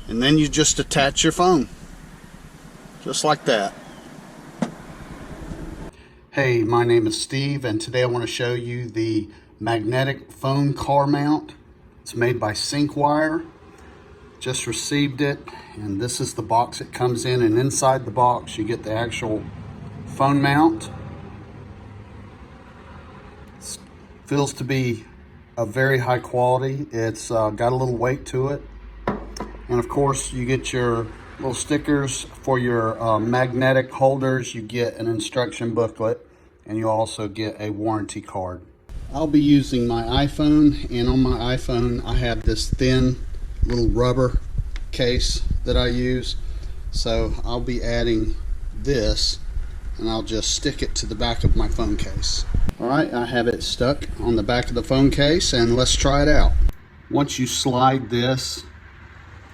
and then you just attach your phone, just like that. Hey, my name is Steve, and today I want to show you the magnetic phone car mount. It's made by SyncWire. Just received it, and this is the box it comes in, and inside the box you get the actual phone mount. It feels to be a very high quality. It's got a little weight to it, and of course you get your little stickers for your magnetic holders. You get an instruction booklet, and you also get a warranty card. I'll be using my iPhone, and on my iPhone I have this thin little rubber case that I use. So I'll be adding this, and I'll just stick it to the back of my phone case. Alright, I have it stuck on the back of the phone case, and let's try it out. Once you slide this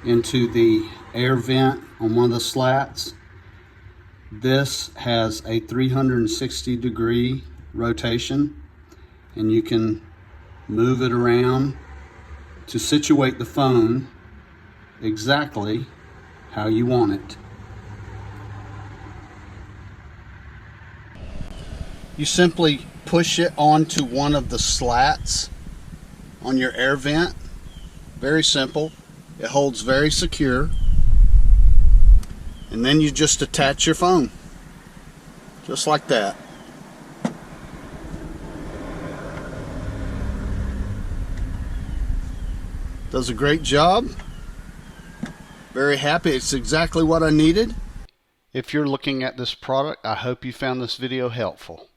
into the air vent on one of the slats, this has a 360-degree rotation, and you can move it around to situate the phone exactly how you want it. You simply push it onto one of the slats on your air vent. Very simple. It holds very secure. And then you just attach your phone, just like that. Does a great job. Very happy. It's exactly what I needed. If you're looking at this product, I hope you found this video helpful.